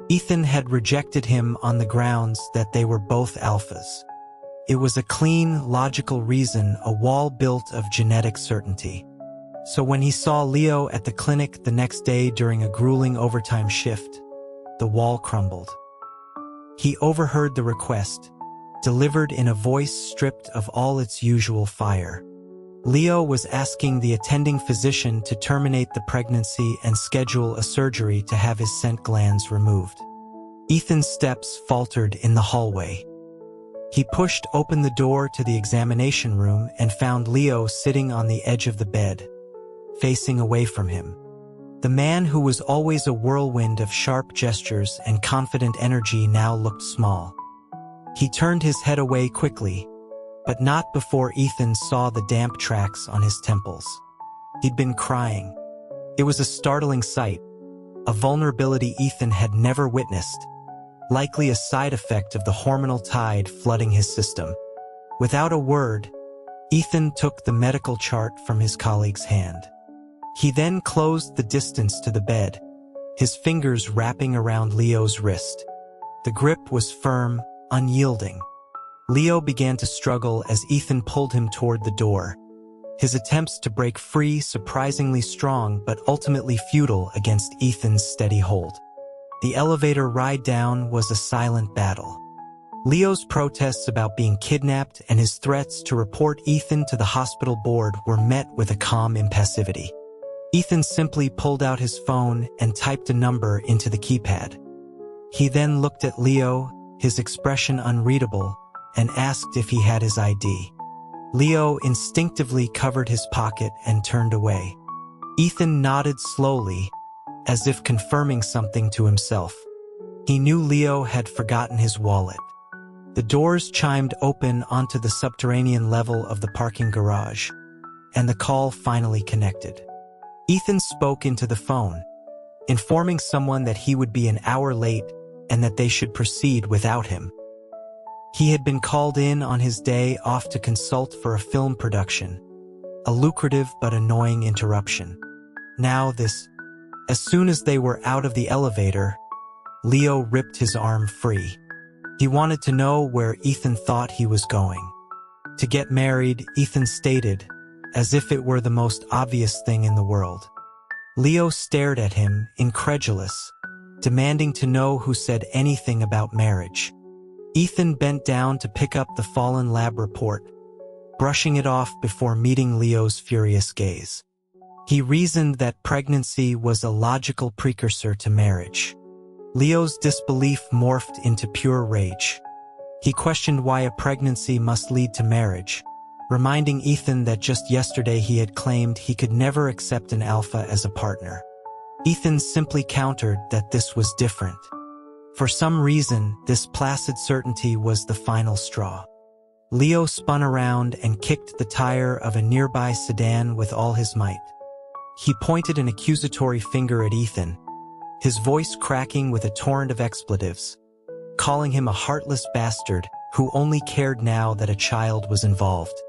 Ethan had rejected him on the grounds that they were both alphas. It was a clean, logical reason, a wall built of genetic certainty. So when he saw Leo at the clinic the next day during a grueling overtime shift, the wall crumbled. He overheard the request, delivered in a voice stripped of all its usual fire. Leo was asking the attending physician to terminate the pregnancy and schedule a surgery to have his scent glands removed. Ethan's steps faltered in the hallway. He pushed open the door to the examination room and found Leo sitting on the edge of the bed, facing away from him. The man who was always a whirlwind of sharp gestures and confident energy now looked small. He turned his head away quickly, but not before Ethan saw the damp tracks on his temples. He'd been crying. It was a startling sight, a vulnerability Ethan had never witnessed, likely a side effect of the hormonal tide flooding his system. Without a word, Ethan took the medical chart from his colleague's hand. He then closed the distance to the bed, his fingers wrapping around Leo's wrist. The grip was firm, unyielding. Leo began to struggle as Ethan pulled him toward the door, his attempts to break free surprisingly strong but ultimately futile against Ethan's steady hold. The elevator ride down was a silent battle. Leo's protests about being kidnapped and his threats to report Ethan to the hospital board were met with a calm impassivity. Ethan simply pulled out his phone and typed a number into the keypad. He then looked at Leo, his expression unreadable, and asked if he had his ID. Leo instinctively covered his pocket and turned away. Ethan nodded slowly, as if confirming something to himself. He knew Leo had forgotten his wallet. The doors chimed open onto the subterranean level of the parking garage, and the call finally connected. Ethan spoke into the phone, informing someone that he would be an hour late and that they should proceed without him. He had been called in on his day off to consult for a film production, a lucrative but annoying interruption. Now this. As soon as they were out of the elevator, Leo ripped his arm free. He wanted to know where Ethan thought he was going. To get married, Ethan stated, as if it were the most obvious thing in the world. Leo stared at him, incredulous, demanding to know who said anything about marriage. Ethan bent down to pick up the fallen lab report, brushing it off before meeting Leo's furious gaze. He reasoned that pregnancy was a logical precursor to marriage. Leo's disbelief morphed into pure rage. He questioned why a pregnancy must lead to marriage, reminding Ethan that just yesterday he had claimed he could never accept an alpha as a partner. Ethan simply countered that this was different. For some reason, this placid certainty was the final straw. Leo spun around and kicked the tire of a nearby sedan with all his might. He pointed an accusatory finger at Ethan, his voice cracking with a torrent of expletives, calling him a heartless bastard who only cared now that a child was involved.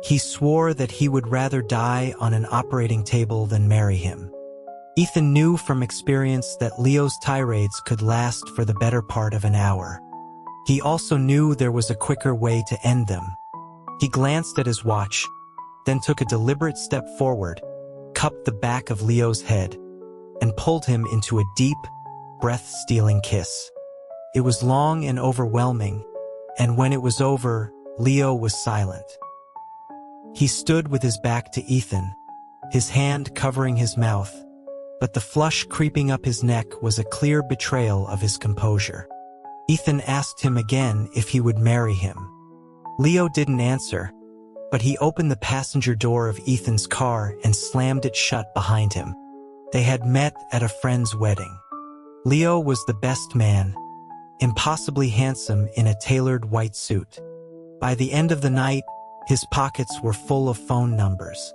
He swore that he would rather die on an operating table than marry him. Ethan knew from experience that Leo's tirades could last for the better part of an hour. He also knew there was a quicker way to end them. He glanced at his watch, then took a deliberate step forward, cupped the back of Leo's head, and pulled him into a deep, breath-stealing kiss. It was long and overwhelming, and when it was over, Leo was silent. He stood with his back to Ethan, his hand covering his mouth, but the flush creeping up his neck was a clear betrayal of his composure. Ethan asked him again if he would marry him. Leo didn't answer, but he opened the passenger door of Ethan's car and slammed it shut behind him. They had met at a friend's wedding. Leo was the best man, impossibly handsome in a tailored white suit. By the end of the night, his pockets were full of phone numbers.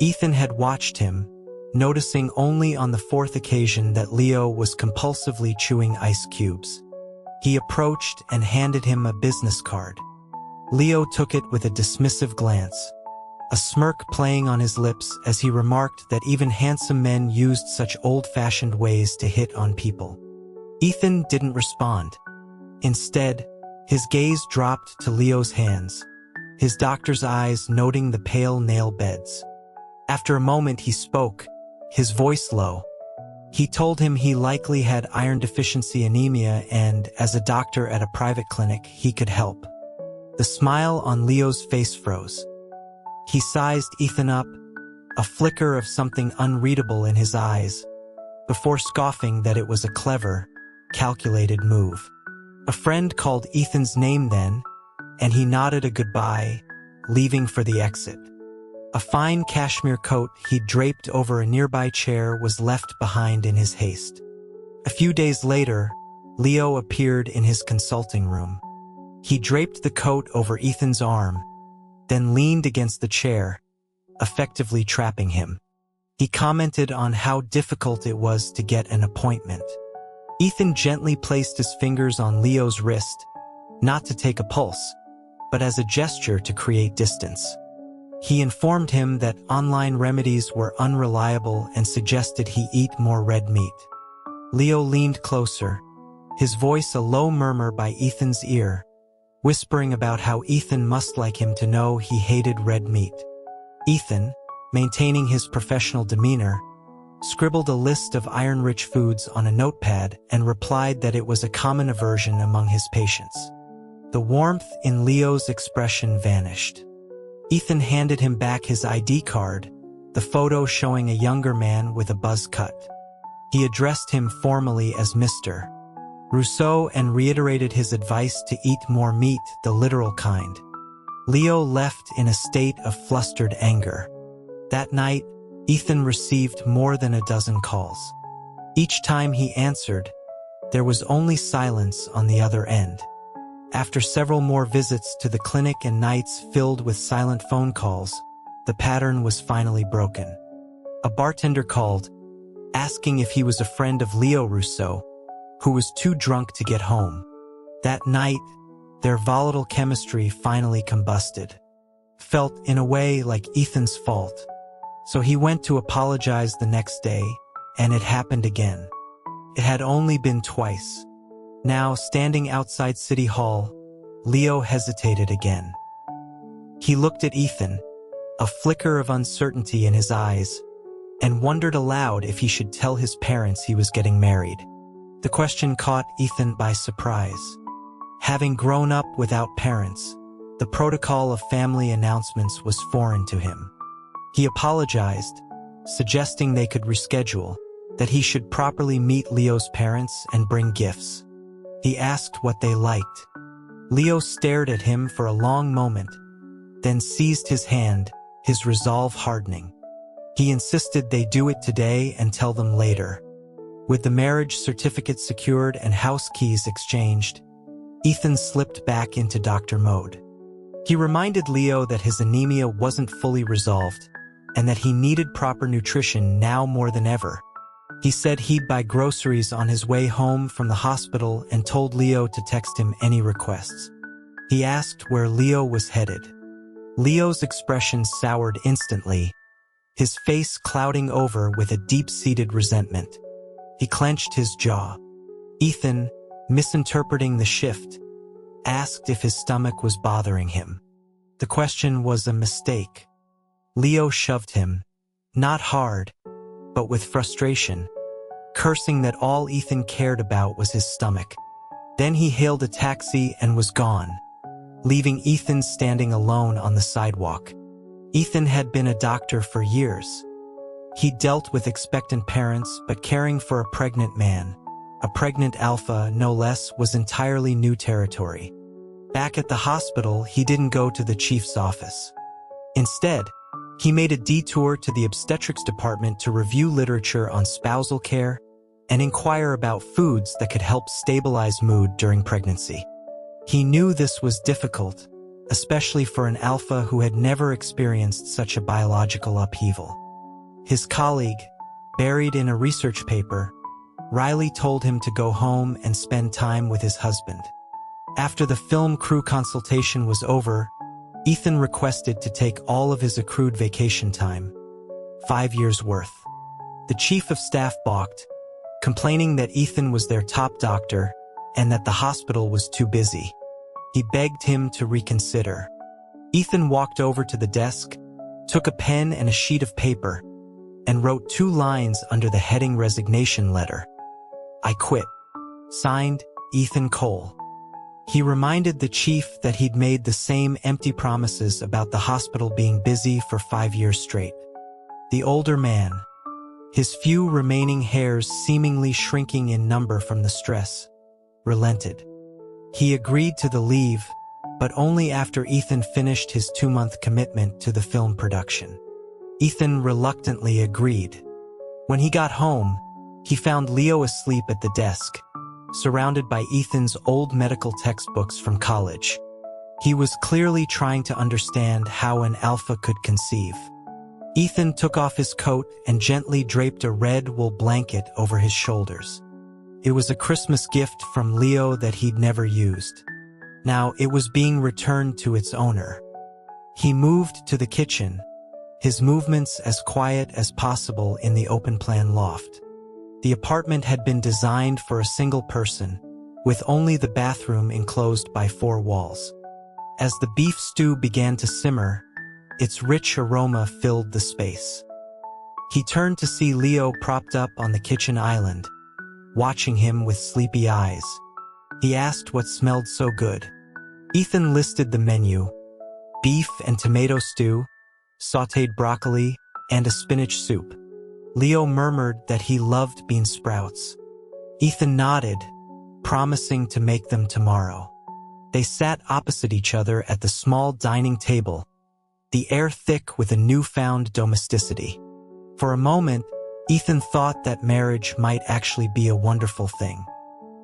Ethan had watched him, noticing only on the fourth occasion that Leo was compulsively chewing ice cubes. He approached and handed him a business card. Leo took it with a dismissive glance, a smirk playing on his lips as he remarked that even handsome men used such old-fashioned ways to hit on people. Ethan didn't respond. Instead, his gaze dropped to Leo's hands, his doctor's eyes noting the pale nail beds. After a moment he spoke, his voice low. He told him he likely had iron deficiency anemia and, as a doctor at a private clinic, he could help. The smile on Leo's face froze. He sized Ethan up, a flicker of something unreadable in his eyes, before scoffing that it was a clever, calculated move. A friend called Ethan's name then, and he nodded a goodbye, leaving for the exit. A fine cashmere coat he'd draped over a nearby chair was left behind in his haste. A few days later, Leo appeared in his consulting room. He draped the coat over Ethan's arm, then leaned against the chair, effectively trapping him. He commented on how difficult it was to get an appointment. Ethan gently placed his fingers on Leo's wrist, not to take a pulse, but as a gesture to create distance. He informed him that online remedies were unreliable and suggested he eat more red meat. Leo leaned closer, his voice a low murmur by Ethan's ear, whispering about how Ethan must like him to know he hated red meat. Ethan, maintaining his professional demeanor, scribbled a list of iron-rich foods on a notepad and replied that it was a common aversion among his patients. The warmth in Leo's expression vanished. Ethan handed him back his ID card, the photo showing a younger man with a buzz cut. He addressed him formally as Mr. Rousseau and reiterated his advice to eat more meat, the literal kind. Leo left in a state of flustered anger. That night, Ethan received more than a dozen calls. Each time he answered, there was only silence on the other end. After several more visits to the clinic and nights filled with silent phone calls, the pattern was finally broken. A bartender called, asking if he was a friend of Leo Rousseau, who was too drunk to get home. That night, their volatile chemistry finally combusted. Felt in a way like Ethan's fault. So he went to apologize the next day, and it happened again. It had only been twice. Now, standing outside City Hall, Leo hesitated again. He looked at Ethan, a flicker of uncertainty in his eyes, and wondered aloud if he should tell his parents he was getting married. The question caught Ethan by surprise. Having grown up without parents, the protocol of family announcements was foreign to him. He apologized, suggesting they could reschedule, that he should properly meet Leo's parents and bring gifts. He asked what they liked. Leo stared at him for a long moment, then seized his hand, his resolve hardening. He insisted they do it today and tell them later. With the marriage certificate secured and house keys exchanged, Ethan slipped back into doctor mode. He reminded Leo that his anemia wasn't fully resolved, and that he needed proper nutrition now more than ever. He said he'd buy groceries on his way home from the hospital and told Leo to text him any requests. He asked where Leo was headed. Leo's expression soured instantly, his face clouding over with a deep-seated resentment. He clenched his jaw. Ethan, misinterpreting the shift, asked if his stomach was bothering him. The question was a mistake. Leo shoved him, not hard, but with frustration, cursing that all Ethan cared about was his stomach. Then he hailed a taxi and was gone, leaving Ethan standing alone on the sidewalk. Ethan had been a doctor for years. He dealt with expectant parents, but caring for a pregnant man, a pregnant alpha no less, was entirely new territory. Back at the hospital, he didn't go to the chief's office. Instead, he made a detour to the obstetrics department to review literature on spousal care and inquire about foods that could help stabilize mood during pregnancy. He knew this was difficult, especially for an alpha who had never experienced such a biological upheaval. His colleague, buried in a research paper, Riley told him to go home and spend time with his husband. After the film crew consultation was over, Ethan requested to take all of his accrued vacation time, 5 years' worth. The chief of staff balked, complaining that Ethan was their top doctor and that the hospital was too busy. He begged him to reconsider. Ethan walked over to the desk, took a pen and a sheet of paper, and wrote 2 lines under the heading resignation letter. "I quit." Signed, Ethan Cole. He reminded the chief that he'd made the same empty promises about the hospital being busy for 5 years straight. The older man, his few remaining hairs seemingly shrinking in number from the stress, relented. He agreed to the leave, but only after Ethan finished his 2-month commitment to the film production. Ethan reluctantly agreed. When he got home, he found Leo asleep at the desk, surrounded by Ethan's old medical textbooks from college. He was clearly trying to understand how an alpha could conceive. Ethan took off his coat and gently draped a red wool blanket over his shoulders. It was a Christmas gift from Leo that he'd never used. Now it was being returned to its owner. He moved to the kitchen, his movements as quiet as possible in the open-plan loft. The apartment had been designed for a single person, with only the bathroom enclosed by 4 walls. As the beef stew began to simmer, its rich aroma filled the space. He turned to see Leo propped up on the kitchen island, watching him with sleepy eyes. He asked what smelled so good. Ethan listed the menu: beef and tomato stew, sautéed broccoli, and a spinach soup. Leo murmured that he loved bean sprouts. Ethan nodded, promising to make them tomorrow. They sat opposite each other at the small dining table, the air thick with a newfound domesticity. For a moment, Ethan thought that marriage might actually be a wonderful thing.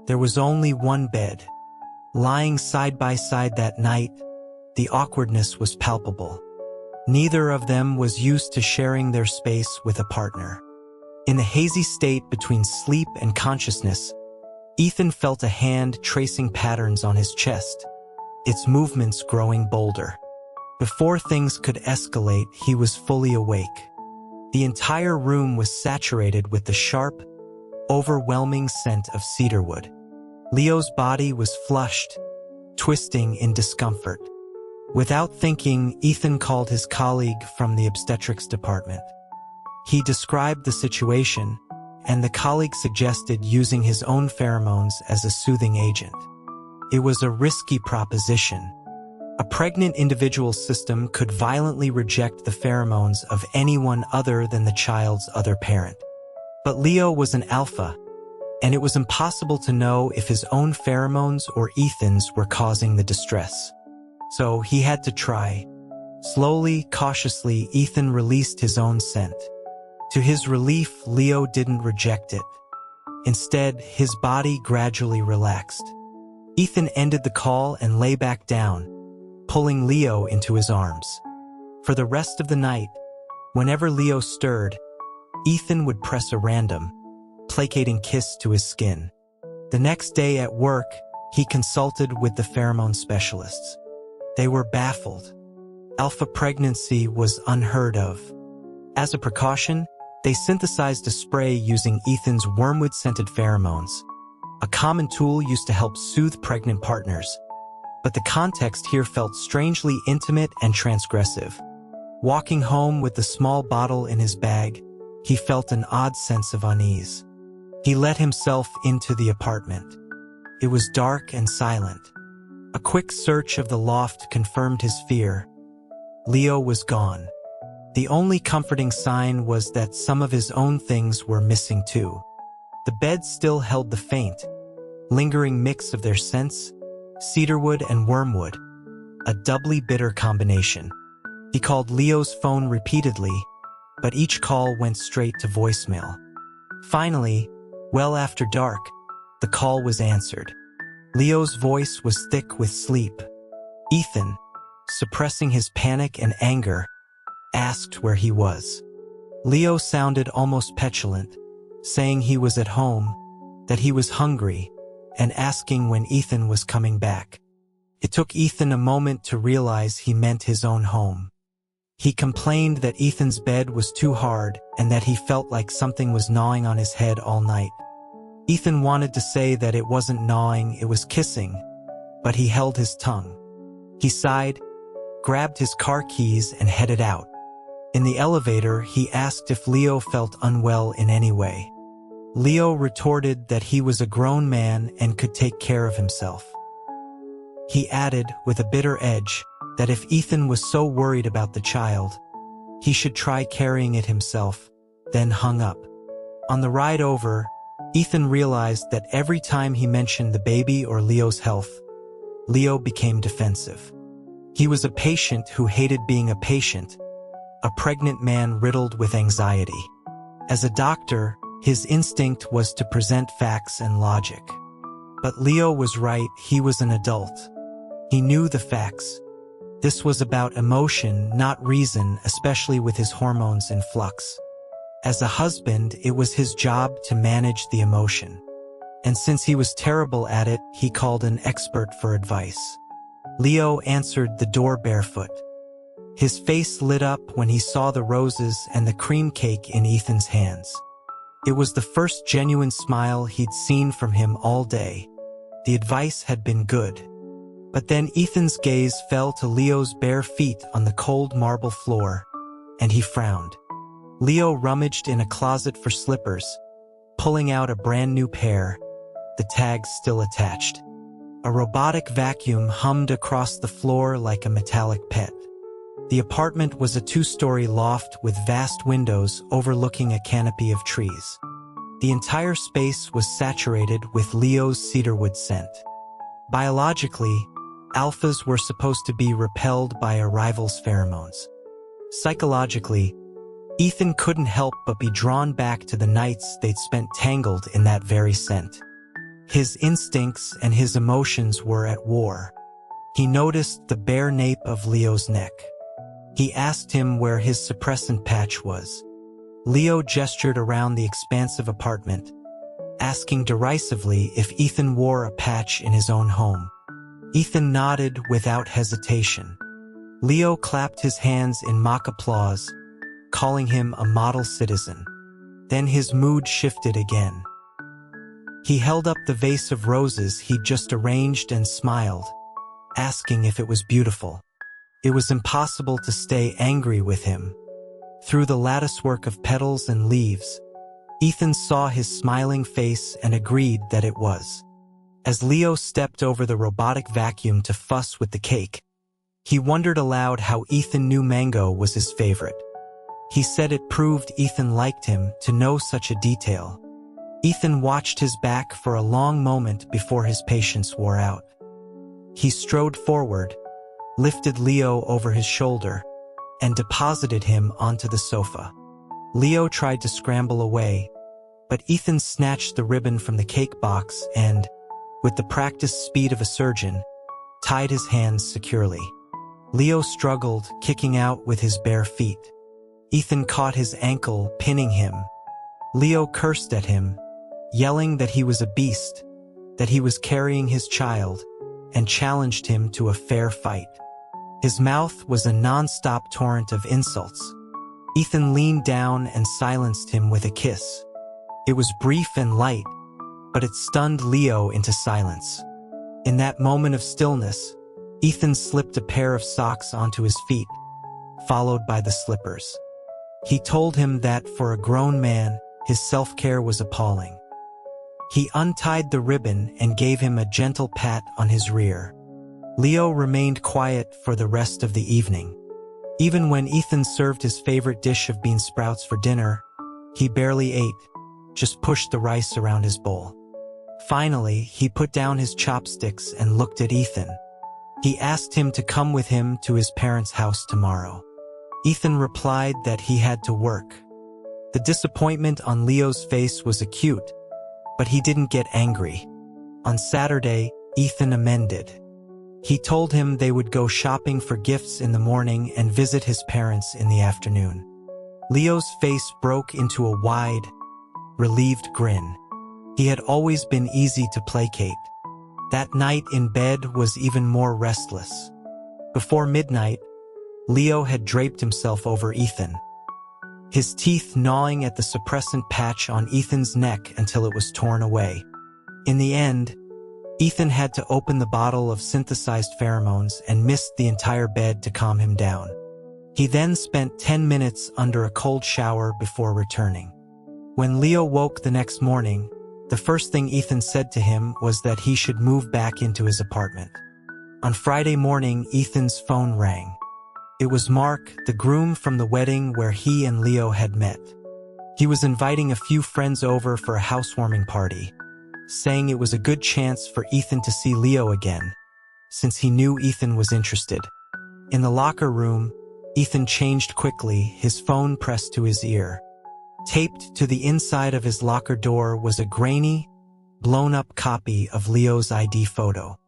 There was only one bed. Lying side by side that night, the awkwardness was palpable. Neither of them was used to sharing their space with a partner. In the hazy state between sleep and consciousness, Ethan felt a hand tracing patterns on his chest, its movements growing bolder. Before things could escalate, he was fully awake. The entire room was saturated with the sharp, overwhelming scent of cedarwood. Leo's body was flushed, twisting in discomfort. Without thinking, Ethan called his colleague from the obstetrics department. He described the situation, and the colleague suggested using his own pheromones as a soothing agent. It was a risky proposition. A pregnant individual's system could violently reject the pheromones of anyone other than the child's other parent. But Leo was an alpha, and it was impossible to know if his own pheromones or Ethan's were causing the distress. So he had to try. Slowly, cautiously, Ethan released his own scent. To his relief, Leo didn't reject it. Instead, his body gradually relaxed. Ethan ended the call and lay back down, pulling Leo into his arms. For the rest of the night, whenever Leo stirred, Ethan would press a random, placating kiss to his skin. The next day at work, he consulted with the pheromone specialists. They were baffled. Alpha pregnancy was unheard of. As a precaution, they synthesized a spray using Ethan's wormwood-scented pheromones, a common tool used to help soothe pregnant partners. But the context here felt strangely intimate and transgressive. Walking home with the small bottle in his bag, he felt an odd sense of unease. He let himself into the apartment. It was dark and silent. A quick search of the loft confirmed his fear. Leo was gone. The only comforting sign was that some of his own things were missing too. The bed still held the faint, lingering mix of their scents, cedarwood and wormwood, a doubly bitter combination. He called Leo's phone repeatedly, but each call went straight to voicemail. Finally, well after dark, the call was answered. Leo's voice was thick with sleep. Ethan, suppressing his panic and anger, asked where he was. Leo sounded almost petulant, saying he was at home, that he was hungry, and asking when Ethan was coming back. It took Ethan a moment to realize he meant his own home. He complained that Ethan's bed was too hard and that he felt like something was gnawing on his head all night. Ethan wanted to say that it wasn't gnawing, it was kissing, but he held his tongue. He sighed, grabbed his car keys, and headed out. In the elevator, he asked if Leo felt unwell in any way. Leo retorted that he was a grown man and could take care of himself. He added, with a bitter edge, that if Ethan was so worried about the child, he should try carrying it himself, then hung up. On the ride over, Ethan realized that every time he mentioned the baby or Leo's health, Leo became defensive. He was a patient who hated being a patient, a pregnant man riddled with anxiety. As a doctor, his instinct was to present facts and logic. But Leo was right, he was an adult. He knew the facts. This was about emotion, not reason, especially with his hormones in flux. As a husband, it was his job to manage the emotion. And since he was terrible at it, he called an expert for advice. Leo answered the door barefoot. His face lit up when he saw the roses and the cream cake in Ethan's hands. It was the first genuine smile he'd seen from him all day. The advice had been good. But then Ethan's gaze fell to Leo's bare feet on the cold marble floor, and he frowned. Leo rummaged in a closet for slippers, pulling out a brand new pair, the tags still attached. A robotic vacuum hummed across the floor like a metallic pet. The apartment was a two-story loft with vast windows overlooking a canopy of trees. The entire space was saturated with Leo's cedarwood scent. Biologically, alphas were supposed to be repelled by a rival's pheromones. Psychologically, Ethan couldn't help but be drawn back to the nights they'd spent tangled in that very scent. His instincts and his emotions were at war. He noticed the bare nape of Leo's neck. He asked him where his suppressant patch was. Leo gestured around the expansive apartment, asking derisively if Ethan wore a patch in his own home. Ethan nodded without hesitation. Leo clapped his hands in mock applause, calling him a model citizen. Then his mood shifted again. He held up the vase of roses he'd just arranged and smiled, asking if it was beautiful. It was impossible to stay angry with him. Through the latticework of petals and leaves, Ethan saw his smiling face and agreed that it was. As Leo stepped over the robotic vacuum to fuss with the cake, he wondered aloud how Ethan knew mango was his favorite. He said it proved Ethan liked him to know such a detail. Ethan watched his back for a long moment before his patience wore out. He strode forward, lifted Leo over his shoulder, and deposited him onto the sofa. Leo tried to scramble away, but Ethan snatched the ribbon from the cake box and, with the practiced speed of a surgeon, tied his hands securely. Leo struggled, kicking out with his bare feet. Ethan caught his ankle, pinning him. Leo cursed at him, yelling that he was a beast, that he was carrying his child, and challenged him to a fair fight. His mouth was a non-stop torrent of insults. Ethan leaned down and silenced him with a kiss. It was brief and light, but it stunned Leo into silence. In that moment of stillness, Ethan slipped a pair of socks onto his feet, followed by the slippers. He told him that for a grown man, his self-care was appalling. He untied the ribbon and gave him a gentle pat on his rear. Leo remained quiet for the rest of the evening. Even when Ethan served his favorite dish of bean sprouts for dinner, he barely ate, just pushed the rice around his bowl. Finally, he put down his chopsticks and looked at Ethan. He asked him to come with him to his parents' house tomorrow. Ethan replied that he had to work. The disappointment on Leo's face was acute, but he didn't get angry. On Saturday, Ethan amended. He told him they would go shopping for gifts in the morning and visit his parents in the afternoon. Leo's face broke into a wide, relieved grin. He had always been easy to placate. That night in bed was even more restless. Before midnight, Leo had draped himself over Ethan. his teeth gnawing at the suppressant patch on Ethan's neck until it was torn away. In the end, Ethan had to open the bottle of synthesized pheromones and missed the entire bed to calm him down. He then spent 10 minutes under a cold shower before returning. When Leo woke the next morning, the first thing Ethan said to him was that he should move back into his apartment. On Friday morning, Ethan's phone rang. It was Mark, the groom from the wedding where he and Leo had met. He was inviting a few friends over for a housewarming party, saying it was a good chance for Ethan to see Leo again, since he knew Ethan was interested. In the locker room, Ethan changed quickly, his phone pressed to his ear. Taped to the inside of his locker door was a grainy, blown-up copy of Leo's ID photo.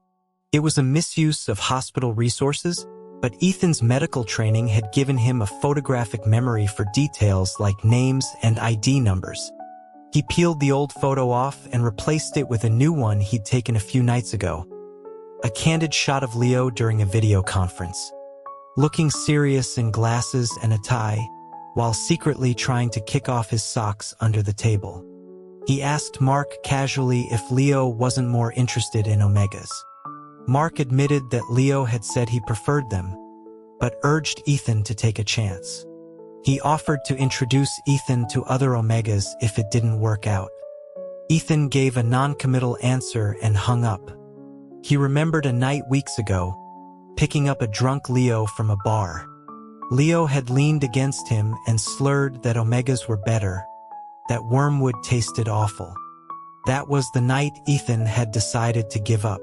It was a misuse of hospital resources, but Ethan's medical training had given him a photographic memory for details like names and ID numbers. He peeled the old photo off and replaced it with a new one he'd taken a few nights ago. A candid shot of Leo during a video conference, looking serious in glasses and a tie, while secretly trying to kick off his socks under the table. He asked Mark casually if Leo wasn't more interested in Omegas. Mark admitted that Leo had said he preferred them, but urged Ethan to take a chance. He offered to introduce Ethan to other Omegas if it didn't work out. Ethan gave a non-committal answer and hung up. He remembered a night weeks ago, picking up a drunk Leo from a bar. Leo had leaned against him and slurred that Omegas were better, that wormwood tasted awful. That was the night Ethan had decided to give up.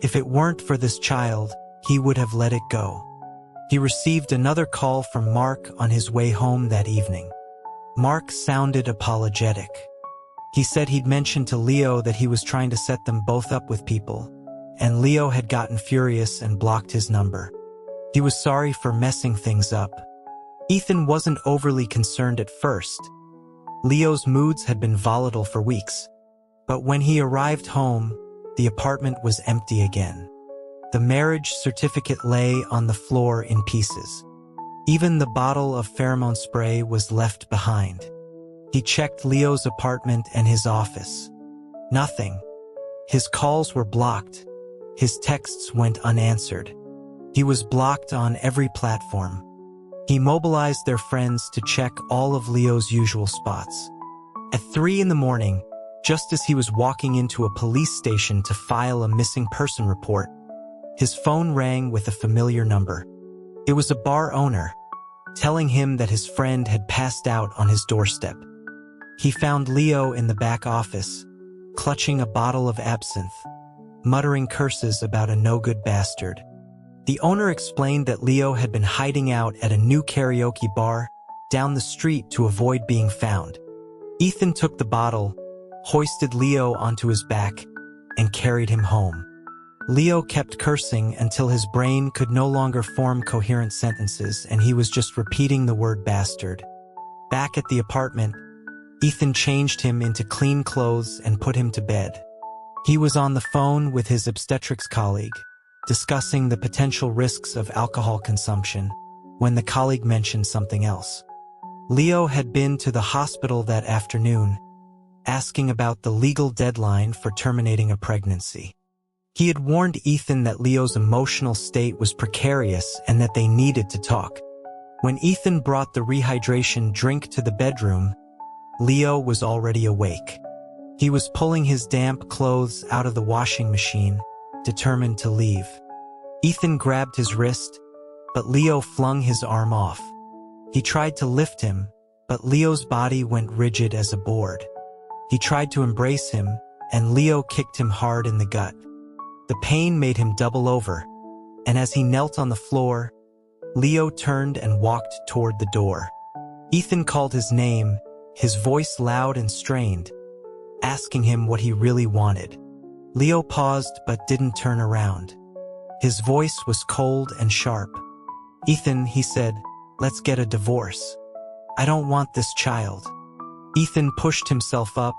If it weren't for this child, he would have let it go. He received another call from Mark on his way home that evening. Mark sounded apologetic. He said he'd mentioned to Leo that he was trying to set them both up with people, and Leo had gotten furious and blocked his number. He was sorry for messing things up. Ethan wasn't overly concerned at first. Leo's moods had been volatile for weeks. But when he arrived home, the apartment was empty again. The marriage certificate lay on the floor in pieces. Even the bottle of pheromone spray was left behind. He checked Leo's apartment and his office. Nothing. His calls were blocked. His texts went unanswered. He was blocked on every platform. He mobilized their friends to check all of Leo's usual spots. At 3 a.m, just as he was walking into a police station to file a missing person report, his phone rang with a familiar number. It was a bar owner, telling him that his friend had passed out on his doorstep. He found Leo in the back office, clutching a bottle of absinthe, muttering curses about a no-good bastard. The owner explained that Leo had been hiding out at a new karaoke bar down the street to avoid being found. Ethan took the bottle, hoisted Leo onto his back, and carried him home. Leo kept cursing until his brain could no longer form coherent sentences and he was just repeating the word bastard. Back at the apartment, Ethan changed him into clean clothes and put him to bed. He was on the phone with his obstetrics colleague, discussing the potential risks of alcohol consumption, when the colleague mentioned something else. Leo had been to the hospital that afternoon, asking about the legal deadline for terminating a pregnancy. He had warned Ethan that Leo's emotional state was precarious and that they needed to talk. When Ethan brought the rehydration drink to the bedroom, Leo was already awake. He was pulling his damp clothes out of the washing machine, determined to leave. Ethan grabbed his wrist, but Leo flung his arm off. He tried to lift him, but Leo's body went rigid as a board. He tried to embrace him, and Leo kicked him hard in the gut. The pain made him double over, and as he knelt on the floor, Leo turned and walked toward the door. Ethan called his name, his voice loud and strained, asking him what he really wanted. Leo paused but didn't turn around. His voice was cold and sharp. "Ethan," he said, "let's get a divorce. I don't want this child." Ethan pushed himself up,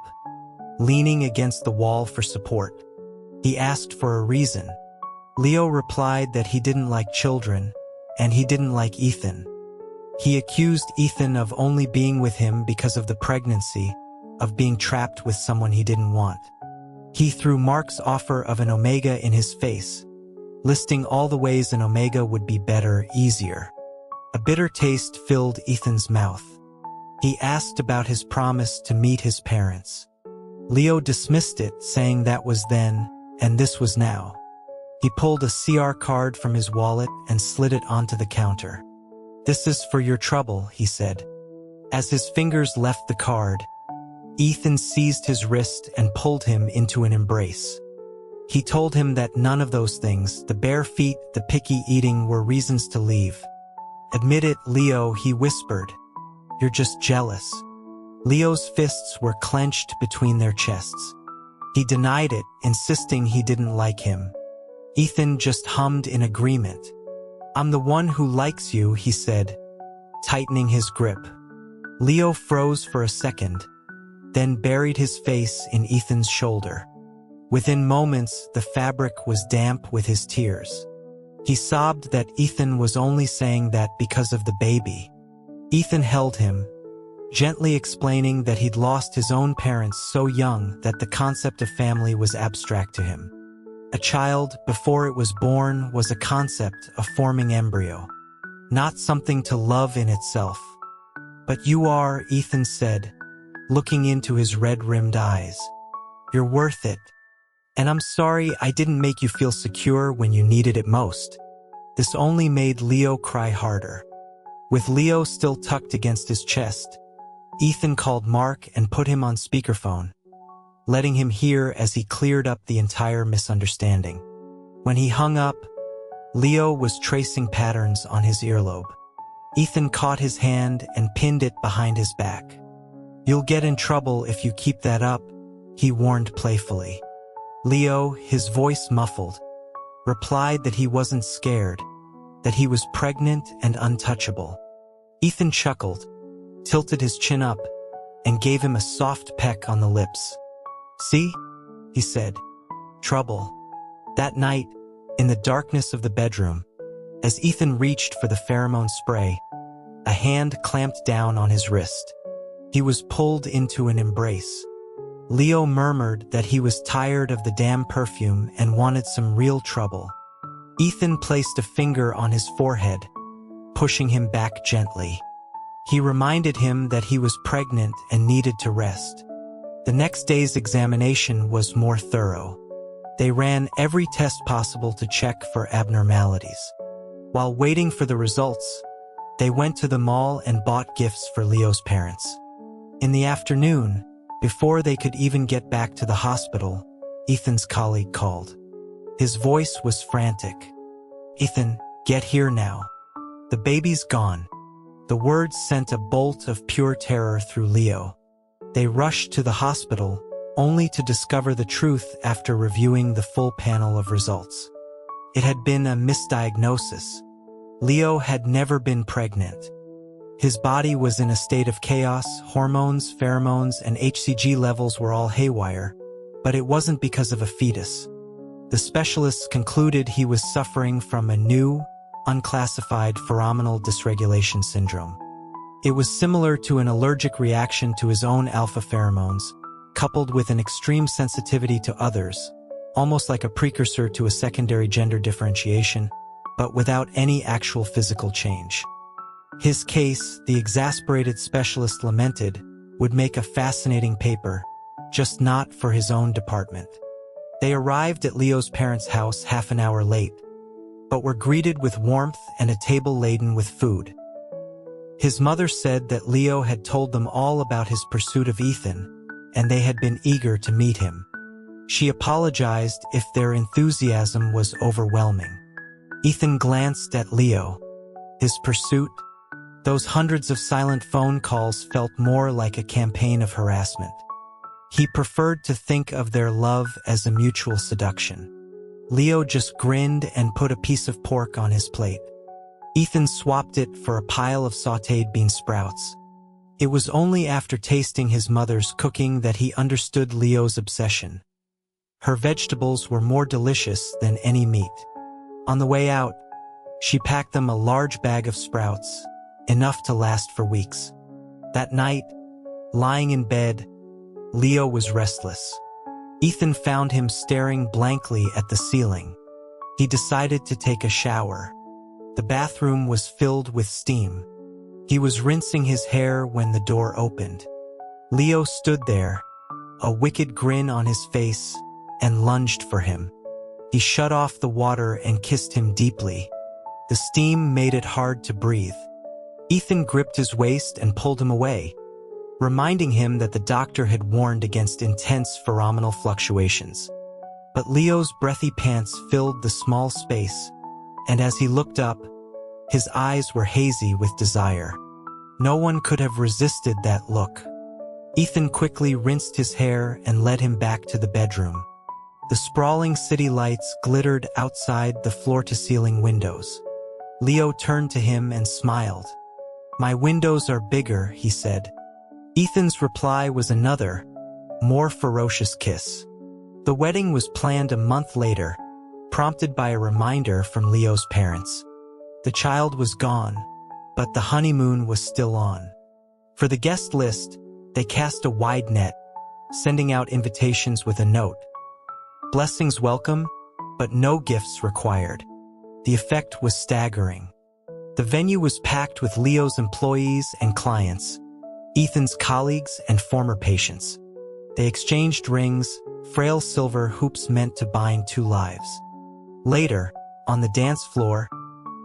leaning against the wall for support. He asked for a reason. Leo replied that he didn't like children, and he didn't like Ethan. He accused Ethan of only being with him because of the pregnancy, of being trapped with someone he didn't want. He threw Mark's offer of an Omega in his face, listing all the ways an Omega would be better, easier. A bitter taste filled Ethan's mouth. He asked about his promise to meet his parents. Leo dismissed it, saying that was then, and this was now. He pulled a CR card from his wallet and slid it onto the counter. "This is for your trouble," he said. As his fingers left the card, Ethan seized his wrist and pulled him into an embrace. He told him that none of those things, the bare feet, the picky eating, were reasons to leave. "Admit it, Leo," he whispered. "You're just jealous." Leo's fists were clenched between their chests. He denied it, insisting he didn't like him. Ethan just hummed in agreement. "I'm the one who likes you," he said, tightening his grip. Leo froze for a second, then buried his face in Ethan's shoulder. Within moments, the fabric was damp with his tears. He sobbed that Ethan was only saying that because of the baby. Ethan held him, gently explaining that he'd lost his own parents so young that the concept of family was abstract to him. A child, before it was born, was a concept, a forming embryo, not something to love in itself. "But you are," Ethan said, looking into his red-rimmed eyes. "You're worth it. And I'm sorry I didn't make you feel secure when you needed it most." This only made Leo cry harder. With Leo still tucked against his chest, Ethan called Mark and put him on speakerphone, letting him hear as he cleared up the entire misunderstanding. When he hung up, Leo was tracing patterns on his earlobe. Ethan caught his hand and pinned it behind his back. "You'll get in trouble if you keep that up," he warned playfully. Leo, his voice muffled, replied that he wasn't scared, that he was pregnant and untouchable. Ethan chuckled, tilted his chin up, and gave him a soft peck on the lips. "See?" he said. "Trouble." That night, in the darkness of the bedroom, as Ethan reached for the pheromone spray, a hand clamped down on his wrist. He was pulled into an embrace. Leo murmured that he was tired of the damn perfume and wanted some real trouble. Ethan placed a finger on his forehead, pushing him back gently. He reminded him that he was pregnant and needed to rest. The next day's examination was more thorough. They ran every test possible to check for abnormalities. While waiting for the results, they went to the mall and bought gifts for Leo's parents. In the afternoon, before they could even get back to the hospital, Ethan's colleague called. His voice was frantic. "Ethan, get here now. The baby's gone." The words sent a bolt of pure terror through Leo. They rushed to the hospital, only to discover the truth after reviewing the full panel of results. It had been a misdiagnosis. Leo had never been pregnant. His body was in a state of chaos, hormones, pheromones, and HCG levels were all haywire, but it wasn't because of a fetus. The specialists concluded he was suffering from a new, unclassified pheromonal dysregulation syndrome. It was similar to an allergic reaction to his own alpha pheromones, coupled with an extreme sensitivity to others, almost like a precursor to a secondary gender differentiation, but without any actual physical change. His case, the exasperated specialist lamented, would make a fascinating paper, just not for his own department. They arrived at Leo's parents' house half an hour late, but were greeted with warmth and a table laden with food. His mother said that Leo had told them all about his pursuit of Ethan, and they had been eager to meet him. She apologized if their enthusiasm was overwhelming. Ethan glanced at Leo. His pursuit? Those hundreds of silent phone calls felt more like a campaign of harassment. He preferred to think of their love as a mutual seduction. Leo just grinned and put a piece of pork on his plate. Ethan swapped it for a pile of sautéed bean sprouts. It was only after tasting his mother's cooking that he understood Leo's obsession. Her vegetables were more delicious than any meat. On the way out, she packed them a large bag of sprouts, enough to last for weeks. That night, lying in bed, Leo was restless. Ethan found him staring blankly at the ceiling. He decided to take a shower. The bathroom was filled with steam. He was rinsing his hair when the door opened. Leo stood there, a wicked grin on his face, and lunged for him. He shut off the water and kissed him deeply. The steam made it hard to breathe. Ethan gripped his waist and pulled him away, reminding him that the doctor had warned against intense pheromonal fluctuations. But Leo's breathy pants filled the small space, and as he looked up, his eyes were hazy with desire. No one could have resisted that look. Ethan quickly rinsed his hair and led him back to the bedroom. The sprawling city lights glittered outside the floor-to-ceiling windows. Leo turned to him and smiled. "My windows are bigger," he said. Ethan's reply was another, more ferocious kiss. The wedding was planned a month later, prompted by a reminder from Leo's parents. The child was gone, but the honeymoon was still on. For the guest list, they cast a wide net, sending out invitations with a note. Blessings welcome, but no gifts required. The effect was staggering. The venue was packed with Leo's employees and clients, Ethan's colleagues and former patients. They exchanged rings, frail silver hoops meant to bind two lives. Later, on the dance floor,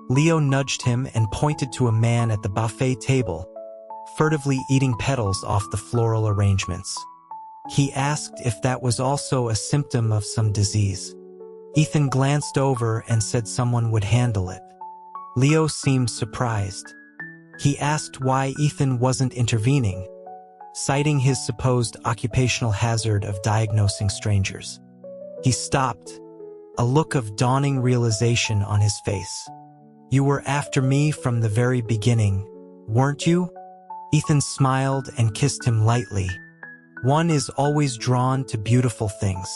Leo nudged him and pointed to a man at the buffet table, furtively eating petals off the floral arrangements. He asked if that was also a symptom of some disease. Ethan glanced over and said someone would handle it. Leo seemed surprised. He asked why Ethan wasn't intervening, citing his supposed occupational hazard of diagnosing strangers. He stopped, a look of dawning realization on his face. "You were after me from the very beginning, weren't you?" Ethan smiled and kissed him lightly. "One is always drawn to beautiful things.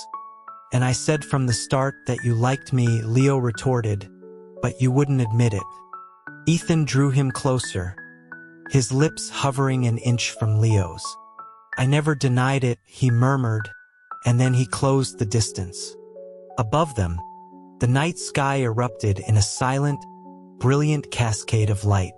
And I said from the start that you liked me," Leo retorted, "but you wouldn't admit it." Ethan drew him closer, his lips hovering an inch from Leo's. "I never denied it," he murmured, and then he closed the distance. Above them, the night sky erupted in a silent, brilliant cascade of light.